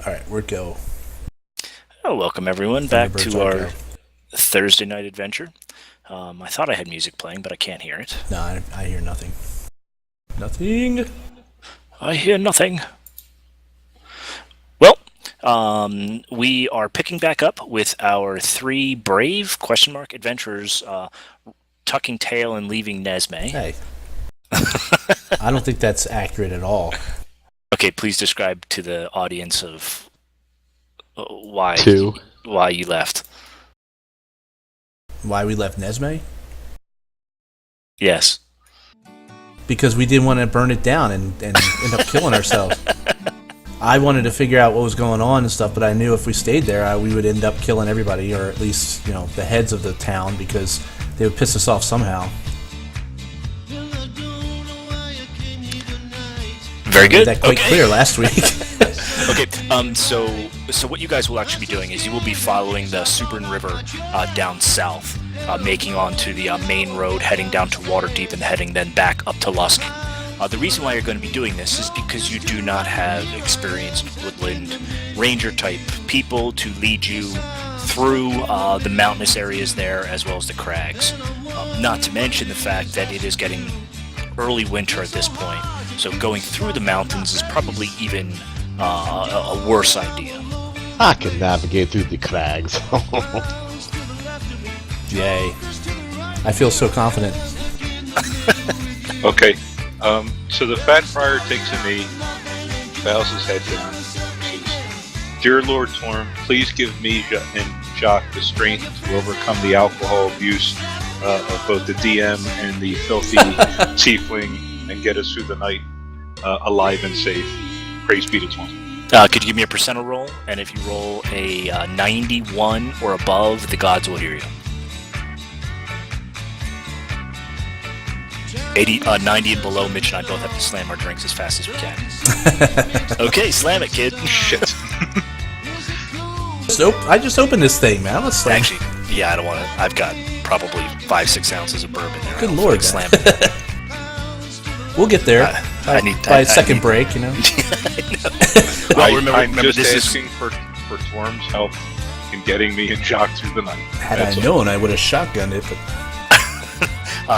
right, we're go. Oh, welcome everyone back to our Thursday night adventure. I thought I had music playing, but I can't hear it. No, I hear nothing. Nothing. I hear nothing. Well, we are picking back up with our three brave adventurers tucking tail and leaving Nesme. Hey. I don't think that's accurate at all. Okay, please describe to the audience of why you left. Why we left Nesme? Yes. Because we didn't want to burn it down and end up killing ourselves. I wanted to figure out what was going on and stuff, but I knew if we stayed there, we would end up killing everybody, or at least, the heads of the town, because they would piss us off somehow. Very good. I made that quite clear last week. Okay, so what you guys will actually be doing is you will be following the Subrin River down south, making onto the main road, heading down to Waterdeep and heading then back up to Lusk. The reason why you're going to be doing this is because you do not have experienced woodland ranger type people to lead you through the mountainous areas there, as well as the crags. Not to mention the fact that it is getting early winter at this point, so going through the mountains is probably even a worse idea. I can navigate through the crags. Yay. I feel so confident. Okay, so the Fat Friar takes a knee, bows his head down, says, "Dear Lord Torm, please give me and Jacques the strength to overcome the alcohol abuse of both the DM and the filthy tiefling and get us through the night alive and safe. Praise be to Torm." Could you give me a percentile roll? And if you roll a 91 or above, the gods will hear you. 90 and below, Mitch and I both have to slam our drinks as fast as we can. Okay, slam it, kid. Shit. I just opened this thing, man. Let's slam. Actually, yeah, I don't want to. I've got probably 5-6 ounces of bourbon there. Good lord, slam it. We'll get there. By a second break, Well, remember, just this asking for Torm's help in getting me and Jacques through the night. Had I known, I would have shotgunned it, but...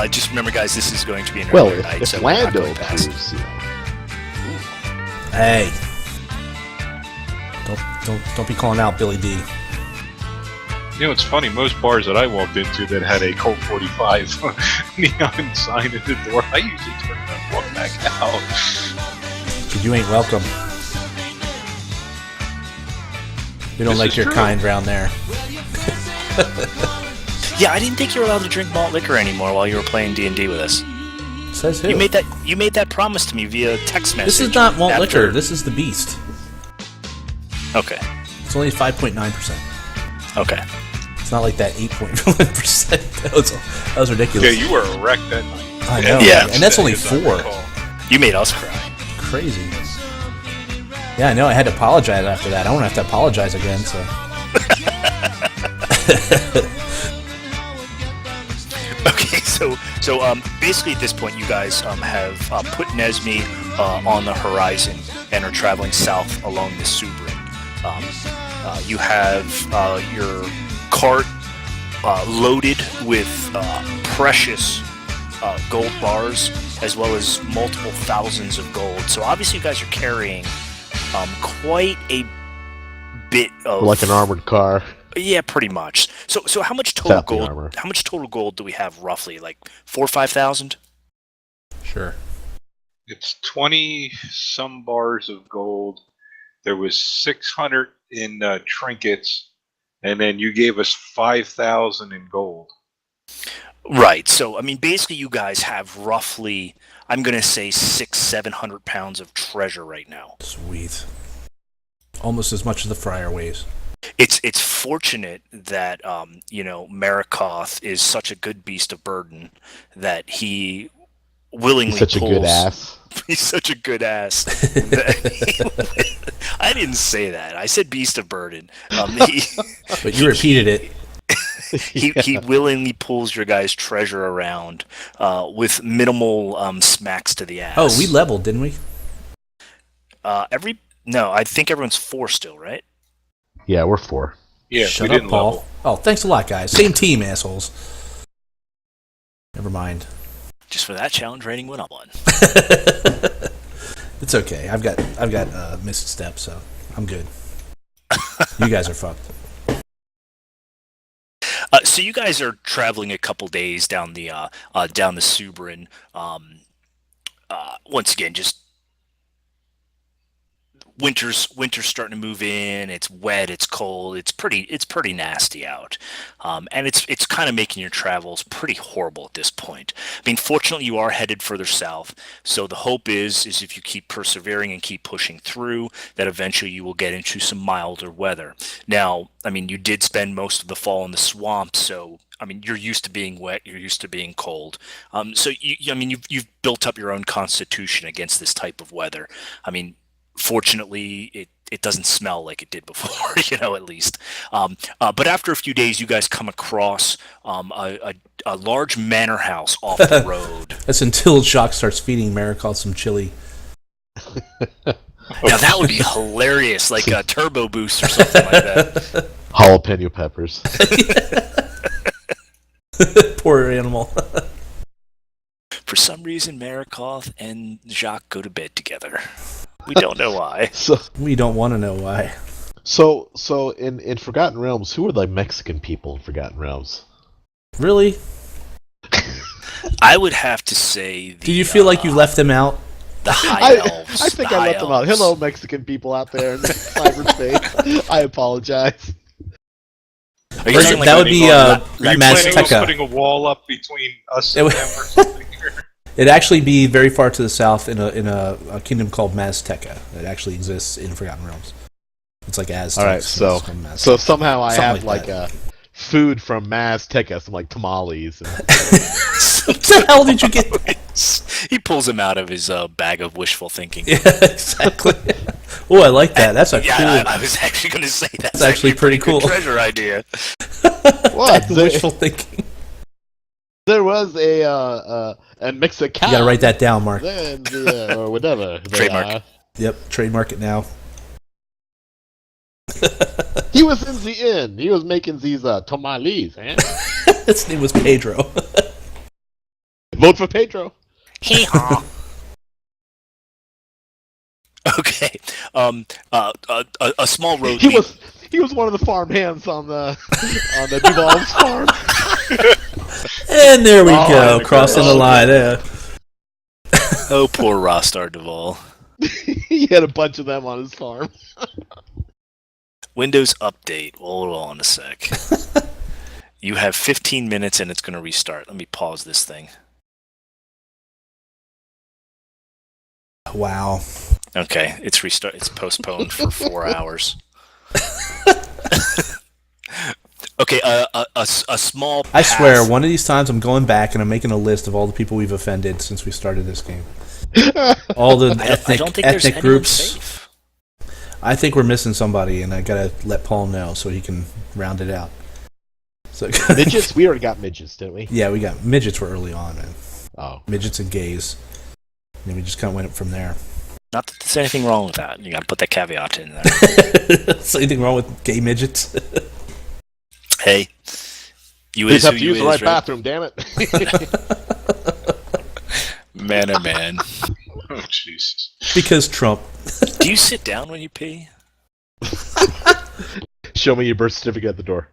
just remember, guys, this is going to be an well, earlier night, if so Lando we're not going to approves, Hey. Don't be calling out Billy D. It's funny, most bars that I walked into that had a Colt 45 neon sign at the door, I usually turn around and walk back out. Because you ain't welcome. We don't like your true. kind around there. Yeah, I didn't think you were allowed to drink malt liquor anymore while you were playing D&D with us. Says who? You made that promise to me via text message. This is not malt liquor. This is the Beast. Okay. It's only 5.9%. Okay. It's not like that 8.1%. That was ridiculous. Yeah, you were a wreck that night. I know. Yeah. And that's only As I 4. recall. You made us cry. Crazy. Yeah, I know. I had to apologize after that. I won't have to apologize again, so... Okay, so basically at this point, you guys have put Nesme on the horizon and are traveling south along the Subrin. You have your cart loaded with precious gold bars, as well as multiple thousands of gold. So obviously, you guys are carrying quite a bit of like an armored car. Yeah, pretty much. So how much total Without the gold? armor. How much total gold do we have roughly? Like 4,000 or 5,000? Sure. It's 20 some bars of gold. There was 600 in trinkets, and then you gave us 5,000 in gold. Right. So I mean, basically, you guys have roughly, I'm going to say 600-700 pounds of treasure right now. Sweet. Almost as much as the Friar weighs. It's fortunate that Marikoth is such a good beast of burden that he willingly He's such a good ass. He's such a good ass. I didn't say that. I said beast of burden. But you repeated it. He willingly pulls your guys' treasure around with minimal smacks to the ass. Oh, we leveled, didn't we? No, I think everyone's 4 still, right? Yeah, we're 4. Yeah, Shut we up, didn't Paul. level. Oh, thanks a lot, guys. Same team, assholes. Never mind. Just for that challenge rating went up 1. It's okay. I've got missed steps, so I'm good. You guys are fucked. So you guys are traveling a couple days down the Subaran. Once again, just winter's starting to move in. It's wet. It's cold. It's pretty nasty out, and it's kind of making your travels pretty horrible at this point. I mean, fortunately, you are headed further south, so the hope is if you keep persevering and keep pushing through, that eventually you will get into some milder weather. Now, I mean, you did spend most of the fall in the swamp, so I mean, you're used to being wet. You're used to being cold. So I mean, you've built up your own constitution against this type of weather. I mean, fortunately, it doesn't smell like it did before, at least. But after a few days, you guys come across a large manor house off the road. That's until Jacques starts feeding Maricold some chili. Now that would be hilarious, like a turbo boost or something like that. Jalapeno peppers. Poor animal. For some reason, Maricold and Jacques go to bed together. We don't know why. We don't want to know why. So in Forgotten Realms, who are the Mexican people in Forgotten Realms? Really? I would have to say. Do you feel like you left them out? The high elves. I think I left them out. Hello, Mexican people out there in cyberspace. I apologize. Are you saying that would be Are you planning on Mazteca. putting a wall up between us and them or something? It'd actually be very far to the south in a kingdom called Mazteca. It actually exists in Forgotten Realms. It's like Aztecs. All right, so somehow I Something have like like a food from Mazteca, some like tamales. And... What the hell did you get that? He pulls him out of his bag of wishful thinking. Yeah, exactly. Oh, I like that. That's a cool. I was actually going to say that's actually pretty cool. Treasure idea. What? Wishful thinking. There was a Mexican. You gotta write that down, Mark. Or whatever. Trademark. Yep, trademark it now. He was in the inn. He was making these tamales, man. His name was Pedro. Vote for Pedro. Hee-haw. Okay. A small road. He was one of the farm hands on the Duval's farm. And there we go, crossing the line. Yeah. Oh, poor Rostar Duvall. He had a bunch of them on his farm. Windows update. Hold on a sec. You have 15 minutes and it's going to restart. Let me pause this thing. Wow. Okay, it's restart. It's postponed for 4 hours. Okay, a small. I swear, one of these times I'm going back and I'm making a list of all the people we've offended since we started this game. All the I don't think there's ethnic anyone groups. safe. I think we're missing somebody, and I gotta let Paul know so he can round it out. So Midgets? We already got midgets, didn't we? Yeah, we got midgets were early on, man. Oh. Midgets and gays. And then we just kind of went up from there. Not that there's anything wrong with that. You got to put that caveat in there. Is anything wrong with gay midgets? Hey, you You is have who to you use the is, right bathroom, damn it. Man, oh man. Oh, Jesus. Because Trump. Do you sit down when you pee? Show me your birth certificate at the door.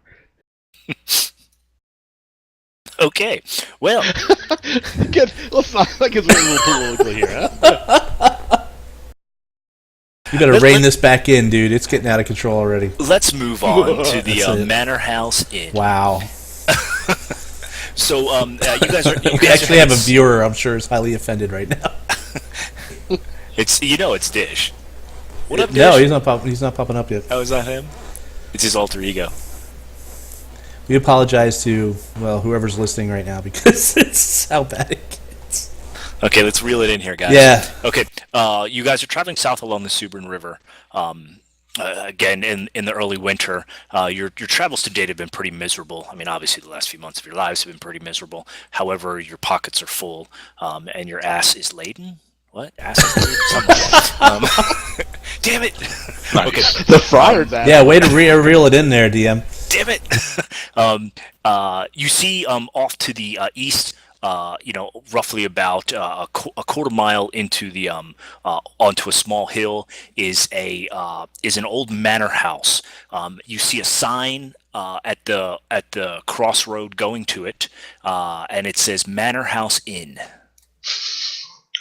Okay, well. Let's not. That gets a little political here, huh? You better rein this back in, dude. It's getting out of control already. Let's move on to the That's it. Manor House Inn. Wow. So, you guys are. You We guys actually are have a viewer, I'm sure, is highly offended right now. It's it's Dish. What up, Dish? No, he's not popping up yet. Oh, is that him? It's his alter ego. We apologize to, well, whoever's listening right now because it's how bad it gets. Okay, let's reel it in here, guys. Yeah. Okay, you guys are traveling south along the Subaran River. Again, in the early winter, your travels to date have been pretty miserable. I mean, obviously, the last few months of your lives have been pretty miserable. However, your pockets are full, and your ass is laden. What? Ass is laden? Something like that. Damn it! Nice. Okay. The friar's ass. Yeah, way to reel it in there, DM. Damn it! You see, off to the east, roughly about a quarter mile into the onto a small hill is an old manor house. You see a sign at the crossroad going to it, and it says Manor House Inn.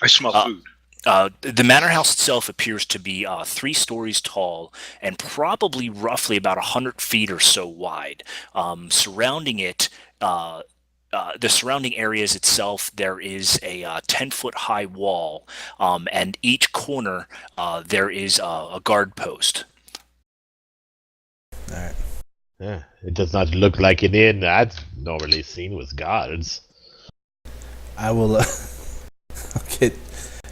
I smell food. The manor house itself appears to be 3 stories tall and probably roughly about 100 feet or so wide. Surrounding it, the surrounding areas itself, there is a 10-foot high wall, and each corner there is a guard post. All right. Yeah, it does not look like an inn that's normally seen with guards. I will I'll get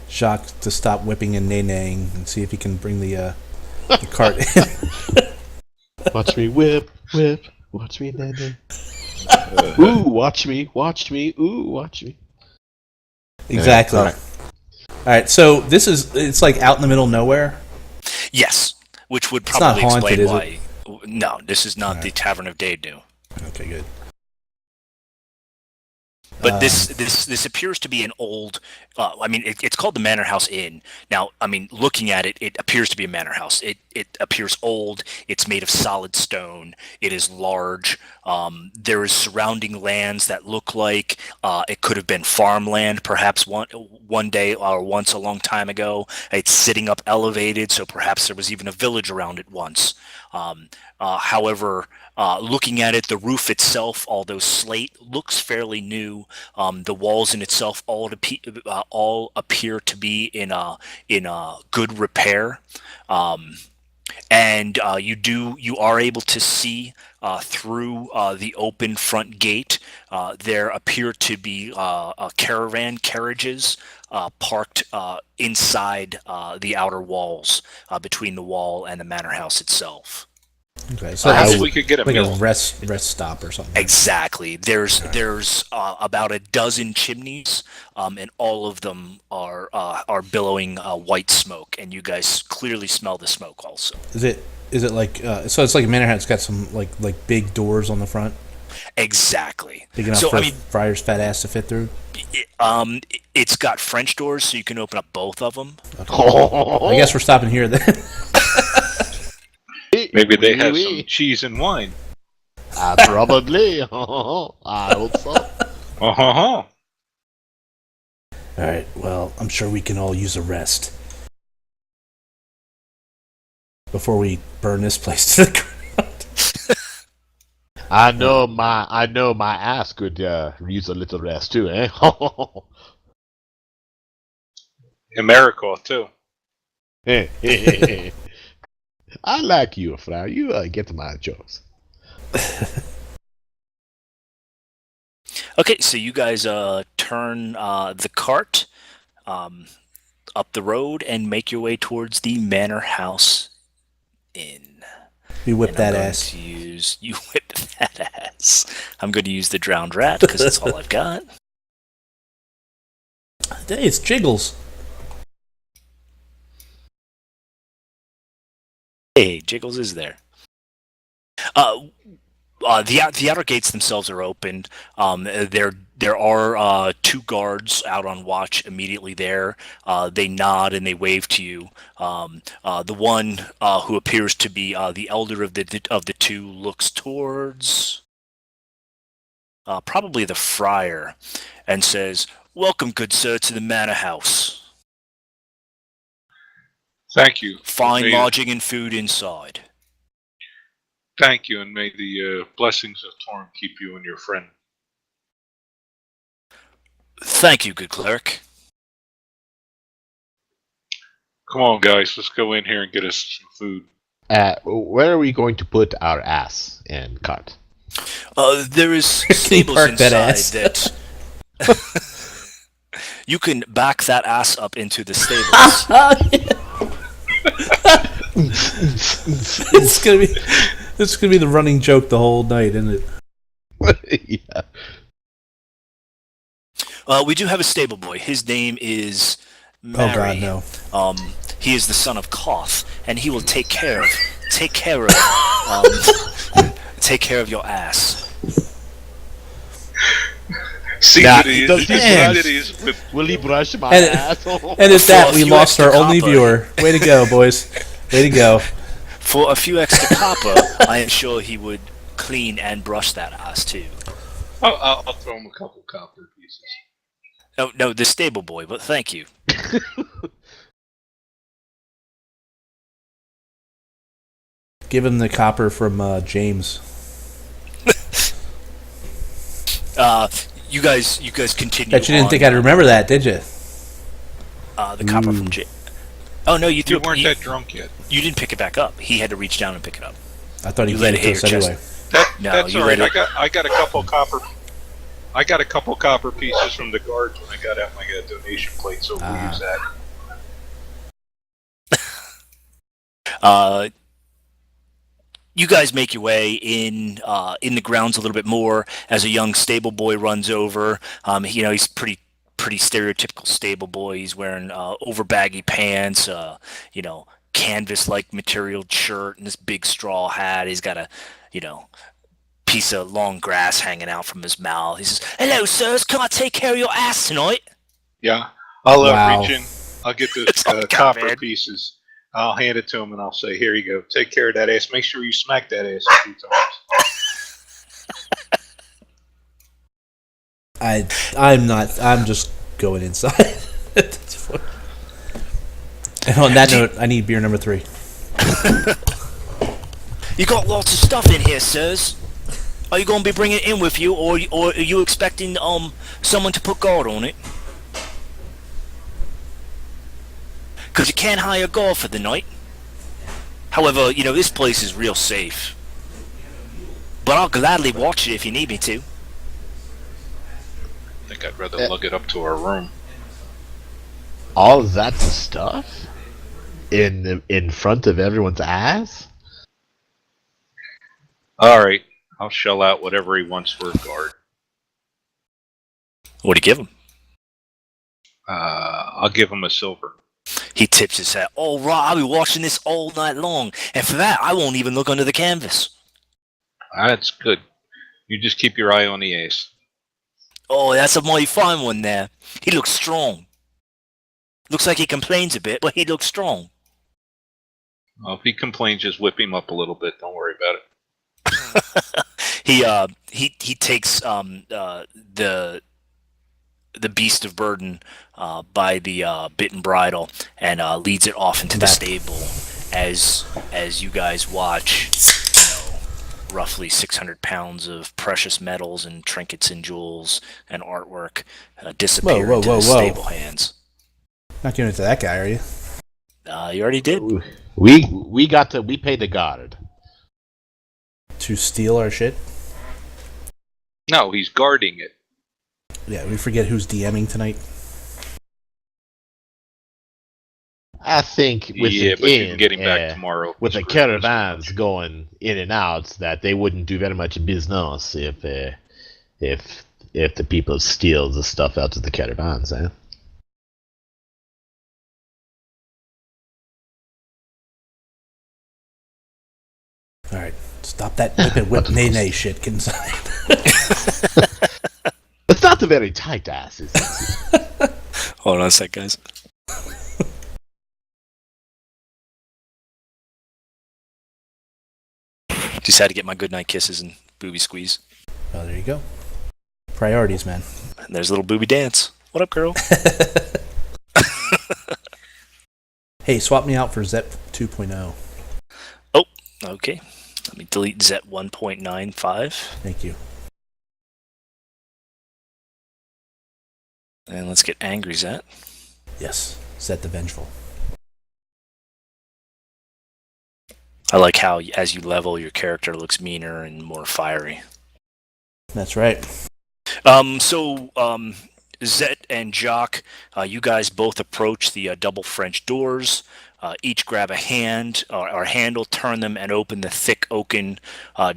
Jacques to stop whipping and neighing and see if he can bring the cart in. Watch me whip, watch me nay. Ooh, watch me, ooh, watch me. Exactly. All right, so it's like out in the middle of nowhere? Yes, which would It's not probably haunted, explain is why. No, this is not the Tavern of Daydu. Okay, good. But this appears to be an old. It's called the Manor House Inn. Now, looking at it, it appears to be a manor house. It appears old. It's made of solid stone. It is large. There is surrounding lands that look like it could have been farmland, perhaps one day or once a long time ago. It's sitting up elevated, so perhaps there was even a village around it once. However, looking at it, the roof itself, although slate, looks fairly new. The walls in itself all appear to be in good repair, and you are able to see through the open front gate. There appear to be caravan carriages parked inside the outer walls between the wall and the manor house itself. Okay, so Perhaps that's we could get a like meal. a rest stop or something. Exactly. There's about a dozen chimneys, and all of them are billowing white smoke, and you guys clearly smell the smoke also. Is it like so? It's like a manor house. It's got some like big doors on the front, Exactly. big enough So for Friar's fat ass to fit through. It's got French doors, so you can open up both of them. I guess we're stopping here then. Maybe they have some cheese and wine. Probably. I hope so. Uh-huh. All right. Well, I'm sure we can all use a rest before we burn this place to the ground. I know my ass could use a little rest too, eh? America, too. I like you, Friar. You get my jokes. Okay, so you guys turn the cart up the road and make your way towards the Manor House Inn. We whip And that I'm going ass. to you whip that ass. I'm going to use the drowned rat because that's all I've got. Hey, it's Jiggles. Hey, Jiggles is there. The outer gates themselves are opened. There are 2 guards out on watch immediately there. They nod and they wave to you. The one who appears to be the elder of the 2 looks towards probably the friar and says, "Welcome, good sir, to the manor house. Thank you. Fine lodging and food inside." Thank you, and may the blessings of Torm keep you and your friend. Thank you, good cleric. Come on, guys. Let's go in here and get us some food. Where are we going to put our ass and cart? There is stables park that inside ass? that you can back that ass up into the stables. It's gonna be the running joke the whole night, isn't it? Yeah. We do have a stable boy. His name is Mary. Oh God, no. He is the son of Koth, and he will take care of your ass. See Now, what he does is. he See what brush? it is with Will he brush my And- asshole? And at that, For a we few lost our extra only copper. viewer. Way to go, boys. Way to go. For a few extra copper, I am sure he would clean and brush that ass too. I'll throw him a couple copper pieces. No, the stable boy, but thank you. Give him the copper from James. You guys continue. Bet you didn't on, think I'd remember that, did you? the copper from J. Oh no, you threw. You weren't that drunk yet. You didn't pick it back up. He had to reach down and pick it up. I thought he You gave let it it to hit us your anyway. No, That's you all right. let it. I got a couple copper. I got a couple copper pieces from the guards when I got out my donation plate, so we'll use that. You guys make your way in the grounds a little bit more as a young stable boy runs over. He's pretty stereotypical stable boy. He's wearing over baggy pants, canvas-like material shirt, and this big straw hat. He's got a, piece of long grass hanging out from his mouth. He says, "Hello, sirs. Can I take care of your ass tonight?" Yeah, I'll Wow. reach in. I'll get the It's all copper covered. pieces. I'll hand it to him and I'll say, "Here you go. Take care of that ass. Make sure you smack that ass a few times." I'm not. I'm just going inside. That's funny. And on that note, I need beer number 3. You got lots of stuff in here, sirs. Are you going to be bringing it in with you, or are you expecting someone to put guard on it? Because you can't hire guard for the night. However, this place is real safe. But I'll gladly watch it if you need me to. I think I'd rather lug it up to our room. All that stuff in front of everyone's ass? All right, I'll shell out whatever he wants for a guard. What do you give him? I'll give him a silver. He tips his hat. All right, I'll be watching this all night long. And for that, I won't even look under the canvas. That's good. You just keep your eye on the ace. Oh, that's a mighty fine one there. He looks strong. Looks like he complains a bit, but he looks strong. Well, if he complains, just whip him up a little bit. Don't worry about it. He takes the beast of burden by the bit and bridle and leads it off into the stable as you guys watch roughly 600 pounds of precious metals and trinkets and jewels and artwork disappear into the stable hands. Not giving it to that guy, are you? You already did. We paid the guard. To steal our shit? No, he's guarding it. Yeah, we forget who's DMing tonight. I think with but you can the get him back tomorrow. with the caravans going in and out, that they wouldn't do very much business if the people steal the stuff out of the caravans, eh? All right, stop that whip nay shit. Get inside. It's not a very tight ass, is it? Hold on a sec, guys. Just had to get my goodnight kisses and booby squeeze. Oh, there you go. Priorities, man. And there's a little booby dance. What up, girl? Hey, swap me out for Zep 2.0. Oh, okay. Let me delete Zet 1.95. Thank you. And let's get Angry Zet. Yes, Zet the Vengeful. I like how, as you level, your character looks meaner and more fiery. That's right. Zet and Jock, you guys both approach the double French doors. Each grab a hand or handle, turn them, and open the thick oaken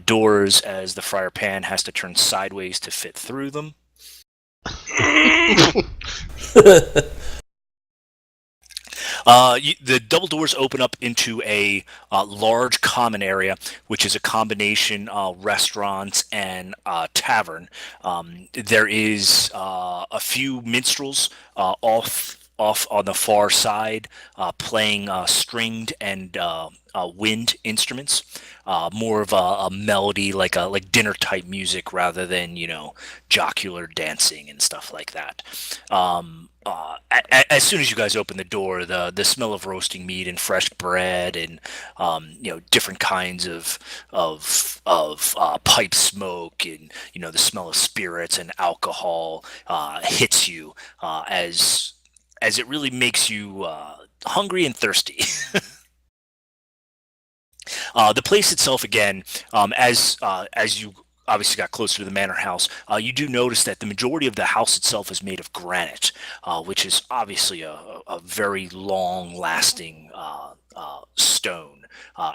doors as the friar pan has to turn sideways to fit through them. The double doors open up into a large common area, which is a combination restaurant and tavern. There is a few minstrels off on the far side, playing stringed and wind instruments. More of a melody, like dinner type music, rather than jocular dancing and stuff like that. As soon as you guys open the door, the smell of roasting meat and fresh bread and different kinds of pipe smoke and the smell of spirits and alcohol hits you as it really makes you hungry and thirsty. The place itself, again, as you obviously got closer to the manor house, you do notice that the majority of the house itself is made of granite, which is obviously a very long-lasting stone,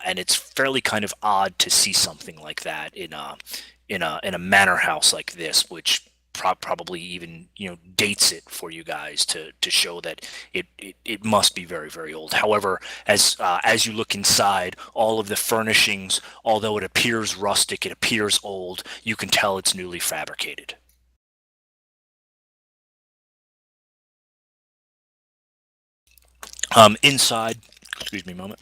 and it's fairly kind of odd to see something like that in a manor house like this, which probably even dates it for you guys to show that it must be very, very old. However, as you look inside, all of the furnishings, although it appears rustic, it appears old, you can tell it's newly fabricated. Inside, excuse me a moment.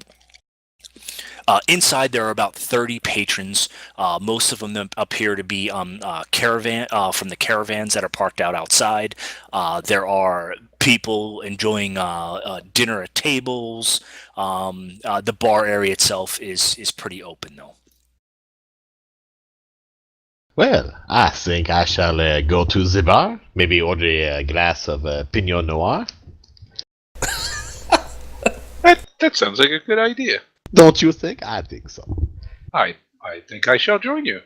Inside, there are about 30 patrons. Most of them appear to be caravan from the caravans that are parked out outside. There are people enjoying dinner at tables. The bar area itself is pretty open, though. Well, I think I shall go to the bar. Maybe order a glass of Pinot Noir. That sounds like a good idea. Don't you think? I think so. I think I shall join you.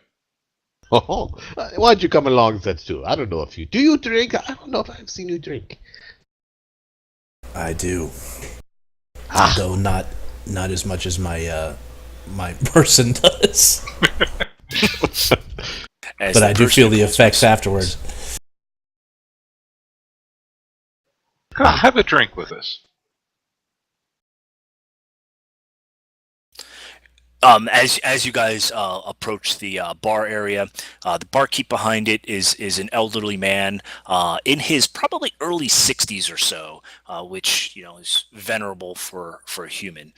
Oh, why'd you come along then too? I don't know if you do. You drink? I don't know if I've seen you drink. I do, Ah, though not as much as my person does. But I do feel the effects afterwards. Come, have a drink with us. As you guys approach the bar area, the barkeep behind it is an elderly man in his probably early 60s or so, which is venerable for a human.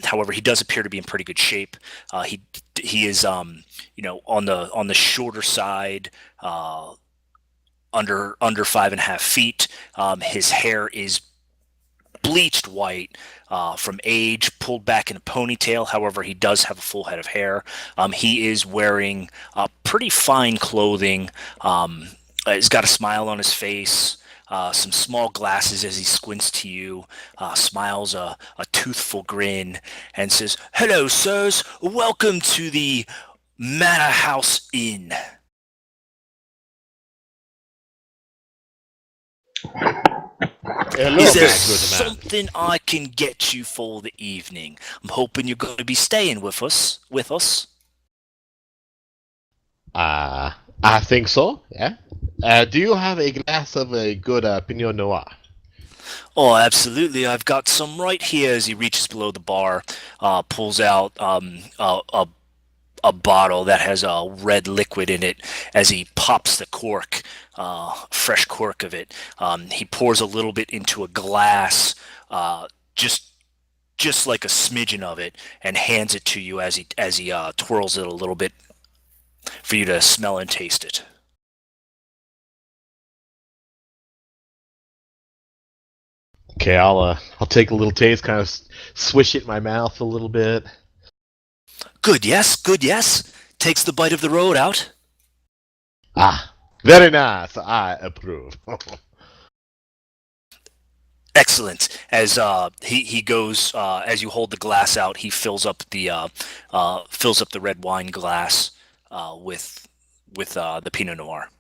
However, he does appear to be in pretty good shape. He is on the shorter side. Under 5.5 feet. His hair is bleached white from age, pulled back in a ponytail. However, he does have a full head of hair. He is wearing pretty fine clothing. He's got a smile on his face, some small glasses as he squints to you, smiles a toothful grin, and says, "Hello, sirs. Welcome to the Manor House Inn." hello, Is there my good man. something I can get you for the evening? I'm hoping you're going to be staying with us. I think so. Yeah. Do you have a glass of a good Pinot Noir? Oh, absolutely. I've got some right here. As he reaches below the bar, pulls out a bottle that has a red liquid in it. As he pops the cork, fresh cork of it, he pours a little bit into a glass, just like a smidgen of it, and hands it to you as he twirls it a little bit for you to smell and taste it. Okay, I'll take a little taste, kind of swish it in my mouth a little bit. Good, yes. Takes the bite of the road out. Ah, very nice. I approve. Excellent. As he goes, as you hold the glass out, he fills up the red wine glass with the Pinot Noir.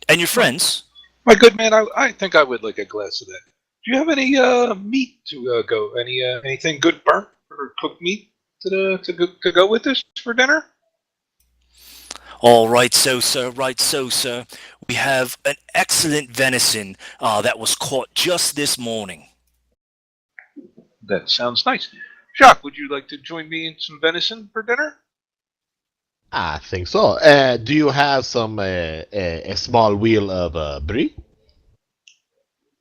And your friends. My good man, I think I would like a glass of that. Do you have any meat to go? Anything good burnt or cooked meat to go with this for dinner? All right, so sir. We have an excellent venison that was caught just this morning. That sounds nice. Jacques, would you like to join me in some venison for dinner? I think so. Do you have some a small wheel of brie?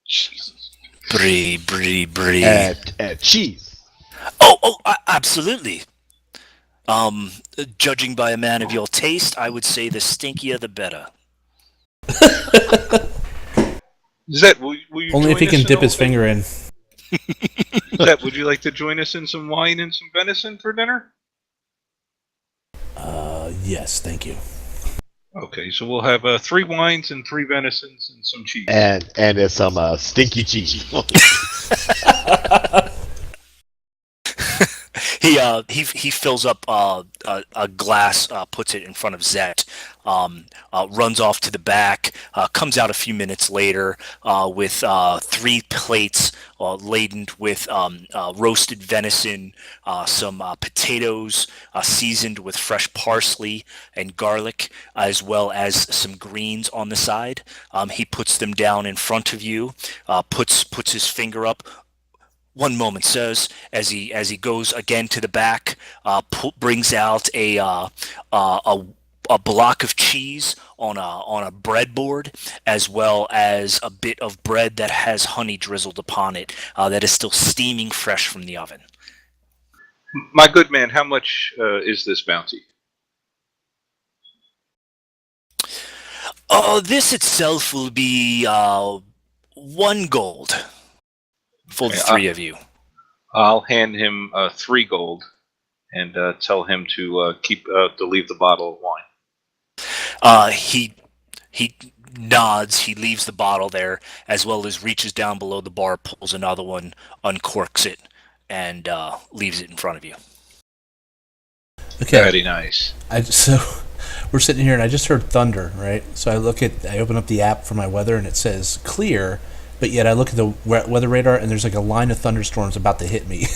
Jesus. Brie. Cheese. Absolutely. Um, Judging by a man of your taste, I would say the stinkier the better. Zed, will you Only join if he us can in dip a- his finger in. Zed, would you like to join us in some wine and some venison for dinner? Yes, thank you. Okay, so we'll have 3 wines and 3 venisons and some cheese. And it's some stinky cheese. He fills up a glass, puts it in front of Zet, runs off to the back, comes out a few minutes later with 3 plates laden with roasted venison, some potatoes seasoned with fresh parsley and garlic, as well as some greens on the side. He puts them down in front of you, puts his finger up. One moment, sirs, as he goes again to the back, brings out a block of cheese on a breadboard, as well as a bit of bread that has honey drizzled upon it, that is still steaming fresh from the oven. My good man, how much is this bounty? This itself will be 1 gold for the Okay, 3 of you. I'll hand him 3 gold and tell him to leave the bottle of wine. He nods. He leaves the bottle there, as well as reaches down below the bar, pulls another one, uncorks it, and leaves it in front of you. Okay. Very nice. So we're sitting here, and I just heard thunder, right? So I open up the app for my weather, and it says clear, but yet I look at the weather radar, and there's like a line of thunderstorms about to hit me.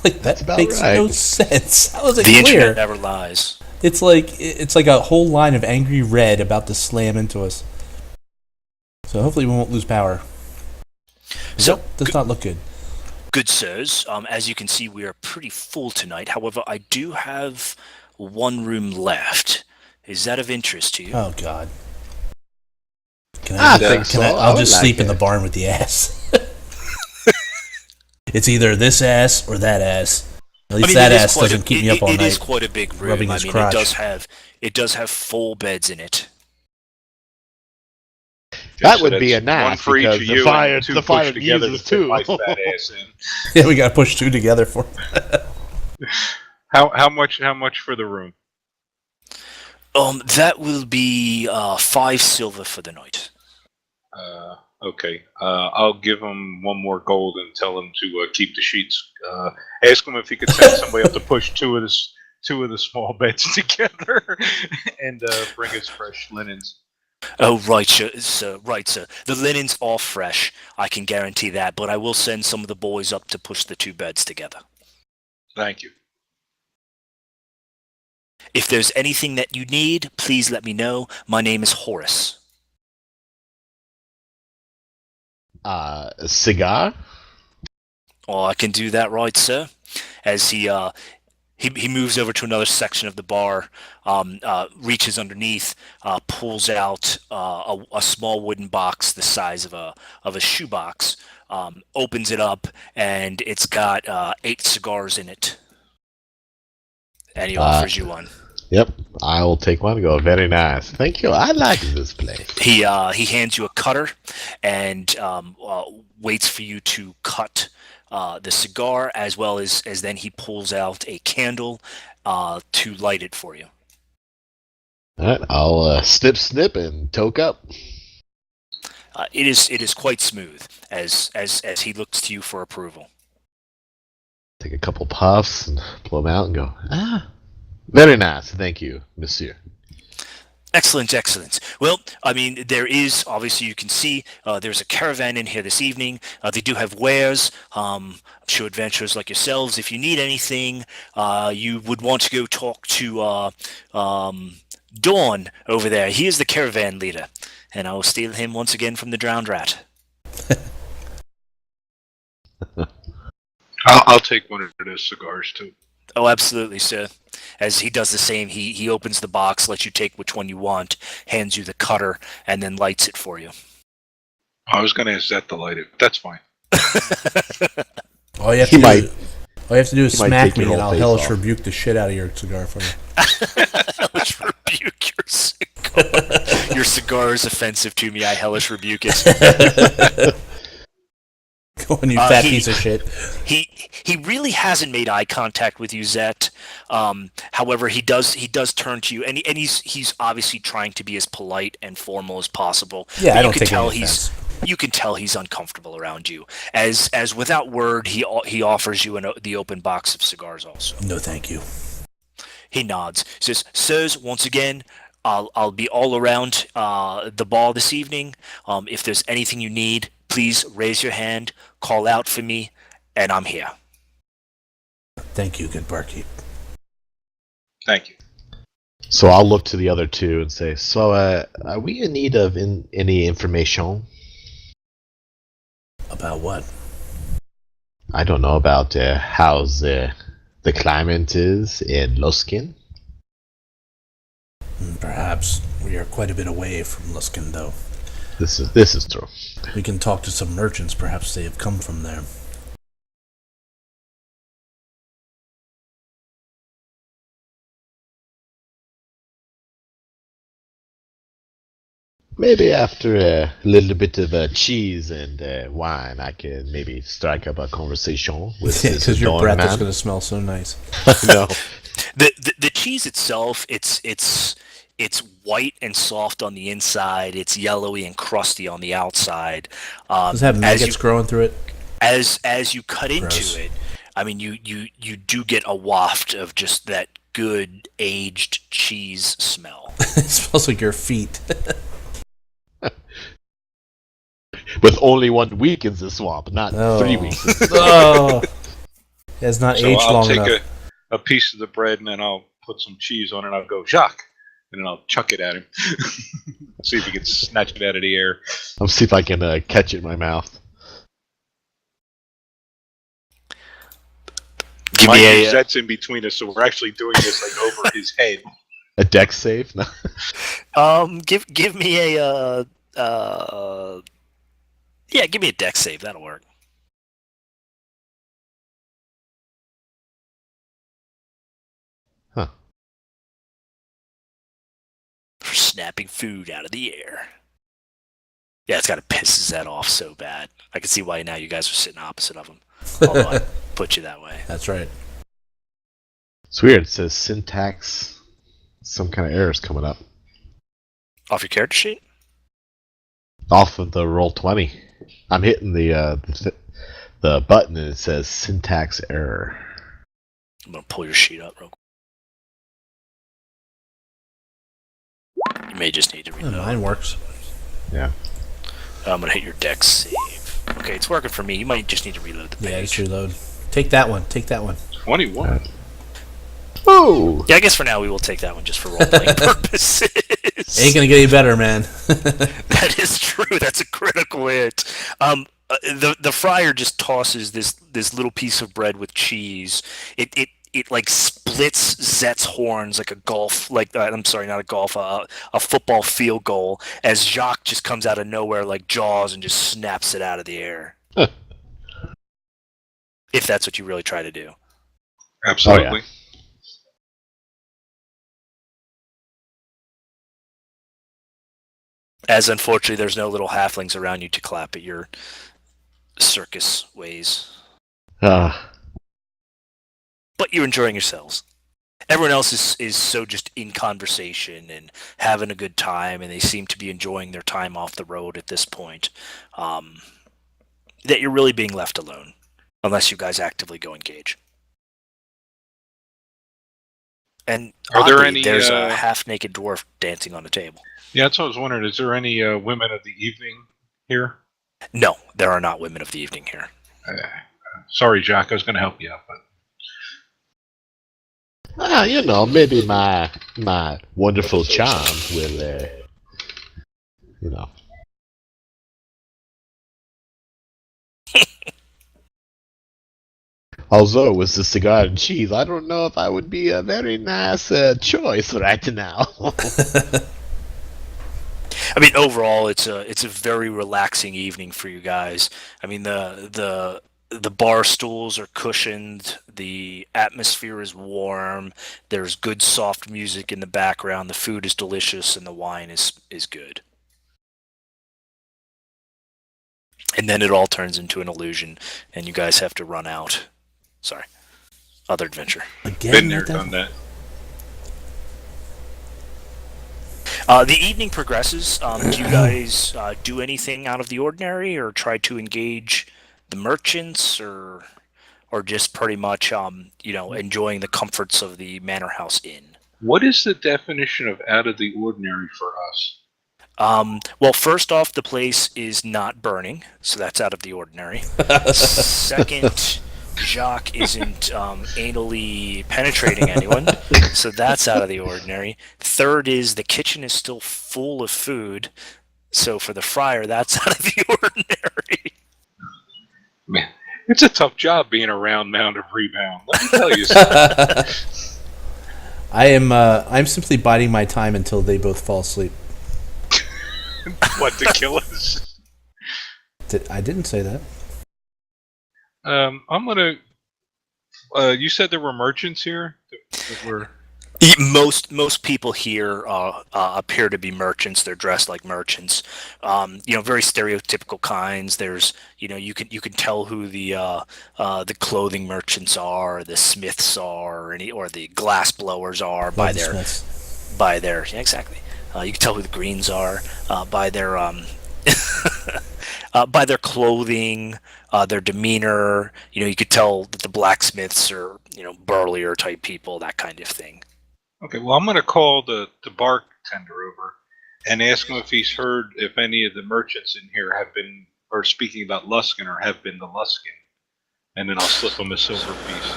Like that makes no sense. How is it The clear? internet never lies. It's like a whole line of angry red about to slam into us. So hopefully we won't lose power. So Does not look good. Good sirs, as you can see, we are pretty full tonight. However, I do have 1 room left. Is that of interest to you? Oh God. I think so. I'll just like sleep in it. the barn with the ass. It's either this ass or that ass. At least that ass doesn't keep me up all night. It is quite a big room. rubbing his crotch. It does have full beds in it. That So would be that's a knack, one for each because of the you fire and 2 the fire pushed together uses to fit 2. my fat ass in. Yeah, we gotta push 2 together for. How much for the room? That will be 5 silver for the night. Okay. I'll give him 1 more gold and tell him to keep the sheets. Ask him if he could send somebody up to push 2 of the small beds together and bring us fresh linens. Oh, right, sir. Right, sir. The linens are fresh. I can guarantee that. But I will send some of the boys up to push the 2 beds together. Thank you. If there's anything that you need, please let me know. My name is Horace. A cigar? Oh, I can do that, right, sir. As he moves over to another section of the bar, reaches underneath, pulls out a small wooden box the size of a shoebox, opens it up, and it's got 8 cigars in it. And he offers you one. Yep, I will take one and go. Very nice. Thank you. I like this place. He hands you a cutter and waits for you to cut the cigar, as well as then he pulls out a candle to light it for you. All right, I'll snip and toke up. It is quite smooth as he looks to you for approval. Take a couple puffs and blow them out and go, very nice. Thank you, monsieur. Excellent. Well, I mean, there is, obviously you can see, there's a caravan in here this evening. They do have wares. I'm sure adventurers like yourselves, if you need anything, you would want to go talk to Dawn over there. He is the caravan leader, and I will steal him once again from the drowned rat. I'll take one of those cigars too. Oh, absolutely, sir. As he does the same, he opens the box, lets you take which one you want, hands you the cutter, and then lights it for you. I was going to ask that to light it. That's fine. All you have to do is smack me, and I'll hellish rebuke the shit out of your cigar for you. Hellish rebuke your cigar. Your cigar is offensive to me. I hellish rebuke it. Go on, you fat piece of shit. He really hasn't made eye contact with you, Zet. However, he does turn to you, and he's obviously trying to be as polite and formal as possible. Yeah, but I don't take any offense. You can tell he's uncomfortable around you. As without word, he offers you the open box of cigars also. No, thank you. He nods. Says, "Sirs, once again, I'll be all around the bar this evening. If there's anything you need, please raise your hand, call out for me, and I'm here." Thank you, good barkeep. Thank you. So I'll look to the other two and say, so are we in need of any information? About what? I don't know, about how's the climate is in Luskin. Perhaps. We are quite a bit away from Luskin, though. This is true. We can talk to some merchants. Perhaps they have come from there. Maybe after a little bit of cheese and wine, I can maybe strike up a conversation with this because your breath man. is going to smell so nice. No. The cheese itself, it's white and soft on the inside. It's yellowy and crusty on the outside. Does it have maggots growing through it? As you cut Gross. into it, I mean, you do get a waft of just that good aged cheese smell. It smells like your feet. With only 1 week in the swamp, not 3 weeks. Oh, it's not aged I'll long take enough. a piece of the bread and then I'll put some cheese on it and I'll go, Jacques! And then I'll chuck it at him. See if he can snatch it out of the air. I'll see if I can catch it in my mouth. Give me a That's in between us, so we're actually doing this like over his head. A deck save? No. give me a give me a deck save. That'll work. Huh. For snapping food out of the air. Yeah, it's got to piss his head off so bad. I can see why now you guys are sitting opposite of him. Although I put you that way. That's right. It's weird. It says syntax. Some kind of errors coming up. Off your character sheet? Off of the Roll20. I'm hitting the button and it says syntax error. I'm going to pull your sheet up real quick. You may just need to reload. Mine works. Yeah. I'm going to hit your deck save. Okay, it's working for me. You might just need to reload the page. Yeah, just reload. Take that one. Take that one. 21. Whoa! Yeah, I guess for now we will take that one just for role-playing purposes. Ain't gonna get any better, man. That is true. That's a critical hit. The friar just tosses this little piece of bread with cheese. It like splits Zet's horns like a golf, I'm sorry, not a golf, a football field goal. As Jacques just comes out of nowhere like Jaws and just snaps it out of the air. If that's what you really try to do. Absolutely. Oh, yeah. As unfortunately, there's no little halflings around you to clap at your circus ways. But you're enjoying yourselves. Everyone else is so just in conversation and having a good time, and they seem to be enjoying their time off the road at this point. That you're really being left alone, unless you guys actively go engage. And Are there oddly, any, there's a half-naked dwarf dancing on the table. Yeah, that's what I was wondering. Is there any women of the evening here? No, there are not women of the evening here. Sorry, Jack. I was going to help you out, but Maybe my wonderful charm will, Although with the cigar and cheese, I don't know if I would be a very nice choice right now. I mean, overall, it's a very relaxing evening for you guys. I mean, the bar stools are cushioned, the atmosphere is warm, there's good soft music in the background, the food is delicious, and the wine is good. And then it all turns into an illusion, and you guys have to run out. Sorry, other adventure. Again, Been there, what the- done that. The evening progresses. Do you guys do anything out of the ordinary, or try to engage the merchants, or just pretty much enjoying the comforts of the Manor House Inn? What is the definition of out of the ordinary for us? Well, first off, the place is not burning, so that's out of the ordinary. Second, Jacques isn't anally penetrating anyone, so that's out of the ordinary. Third is the kitchen is still full of food, so for the friar, that's out of the ordinary. Man, it's a tough job being around Mound of Rebound. Let me tell you something. I'm simply biding my time until they both fall asleep. What, to kill us? I didn't say that. I'm gonna. You said there were merchants here that were. Most people here appear to be merchants. They're dressed like merchants. Very stereotypical kinds. There's, you can tell who the clothing merchants are, the smiths are, or the glass blowers are by their Smiths. yeah, exactly. You can tell who the greens are by their by their clothing, their demeanor. You could tell that the blacksmiths are burlier type people, that kind of thing. Okay, well, I'm gonna call the bartender over and ask him if he's heard if any of the merchants in here have been or speaking about Luskin or have been to Luskin, and then I'll slip him a silver piece.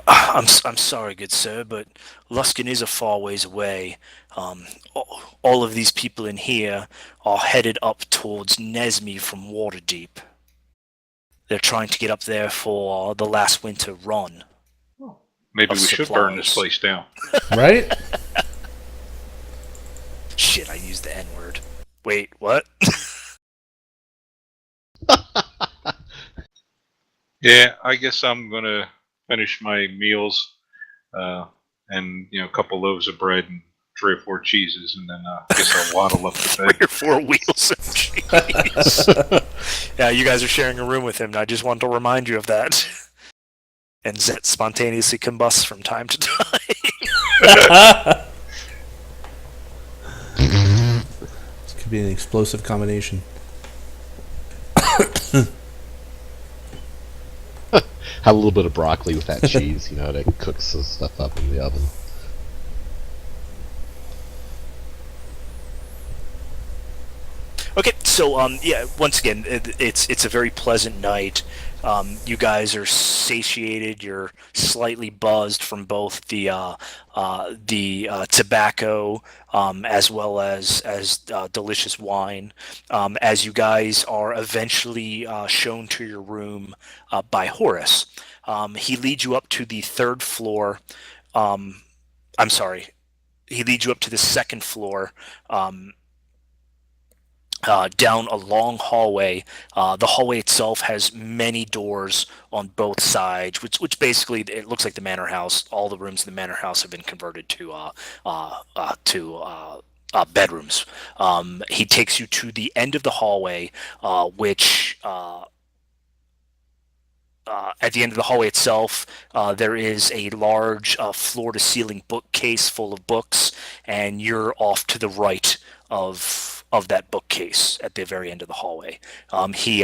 I'm sorry, good sir, but Luskin is a far ways away. All of these people in here are headed up towards Nesme from Waterdeep. They're trying to get up there for the last winter run. Maybe Of we should burn this supplies. place down. Right? Shit, I used the N-word. Wait, what? Yeah, I guess I'm gonna finish my meals, and a couple loaves of bread and 3 or 4 cheeses, and then I guess I'll waddle up to 3 bed. or 4 wheels of cheese. Yeah, you guys are sharing a room with him, and I just wanted to remind you of that. And Zet spontaneously combusts from time to time. This could be an explosive combination. Have a little bit of broccoli with that cheese, that cooks the stuff up in the oven. Okay, so once again, it's a very pleasant night. You guys are satiated. You're slightly buzzed from both the tobacco as well as delicious wine. As you guys are eventually shown to your room by Horace, he leads you up to the third floor. I'm sorry, he leads you up to the second floor. Down a long hallway. The hallway itself has many doors on both sides, which basically it looks like the manor house. All the rooms in the manor house have been converted to bedrooms. He takes you to the end of the hallway, which at the end of the hallway itself, there is a large floor-to-ceiling bookcase full of books, and you're off to the right of that bookcase at the very end of the hallway. He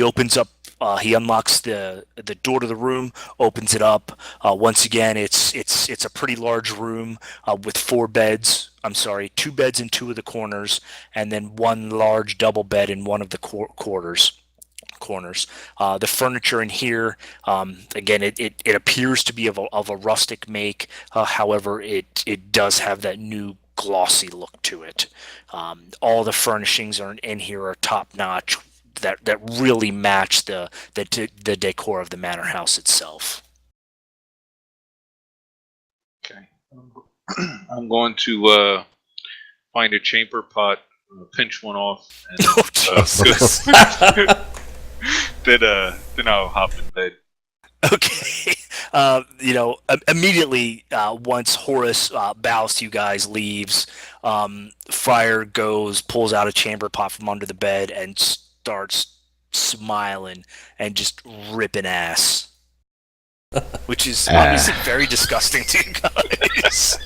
opens up. He unlocks the door to the room, opens it up. Once again, it's a pretty large room with 4 beds. I'm sorry, 2 beds in 2 of the corners, and then 1 large double bed in one of the corners. The furniture in here, again, it appears to be of a rustic make. However, it does have that new glossy look to it. All the furnishings in here are top notch, that really match the decor of the manor house itself. Okay. I'm going to find a chamber pot, pinch one off, and Oh, Jesus. then I'll hop in bed. Okay. Immediately once Horace bows to you guys, leaves, Friar pulls out a chamber pot from under the bed and starts smiling and just ripping ass. Which is obviously very disgusting to you guys.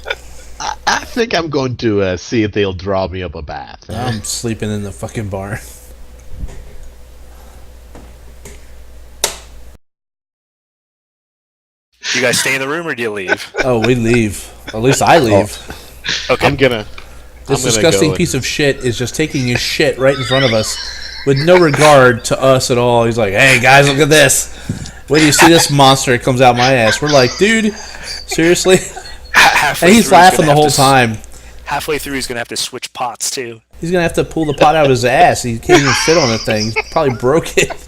I think I'm going to see if they'll draw me up a bath. I'm sleeping in the fucking barn. You guys stay in the room or do you leave? Oh, we leave. At least I leave. Okay. I'm gonna. This disgusting piece of shit is just taking his shit right in front of us with no regard to us at all. He's like, hey, guys, look at this. Wait till you see this monster. It comes out my ass. We're like, dude, seriously? And he's laughing the whole time. Halfway through, he's going to have to switch pots, too. He's going to have to pull the pot out of his ass. He can't even fit on the thing. He probably broke it.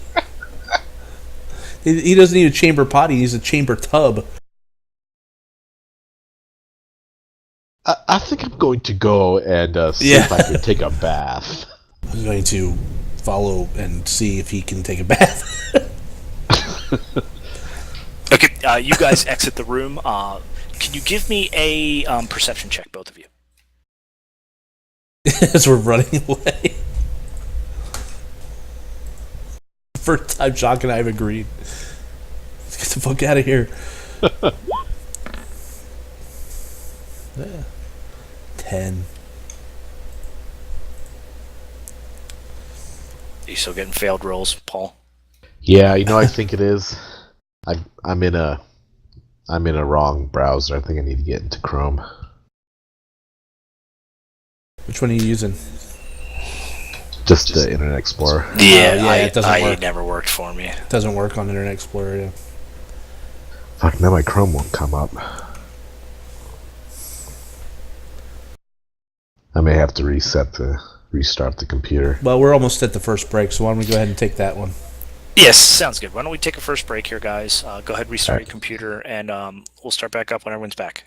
He doesn't need a chamber pot. He needs a chamber tub. I think I'm going to go and see if I can take a bath. I'm going to follow and see if he can take a bath. Okay, you guys exit the room. Can you give me a perception check, both of you? As we're running away. First time Jacques and I have agreed. Let's get the fuck out of here. Yeah. 10. Are you still getting failed rolls, Paul? Yeah, I think it is. I'm in a wrong browser. I think I need to get into Chrome. Which one are you using? Just the Internet Explorer. Yeah, it doesn't work. It never worked for me. It doesn't work on Internet Explorer, yeah. Fuck, now my Chrome won't come up. I may have to restart the computer. Well, we're almost at the first break, so why don't we go ahead and take that one? Yes, sounds good. Why don't we take a first break here, guys? Go ahead, restart your computer, and we'll start back up when everyone's back.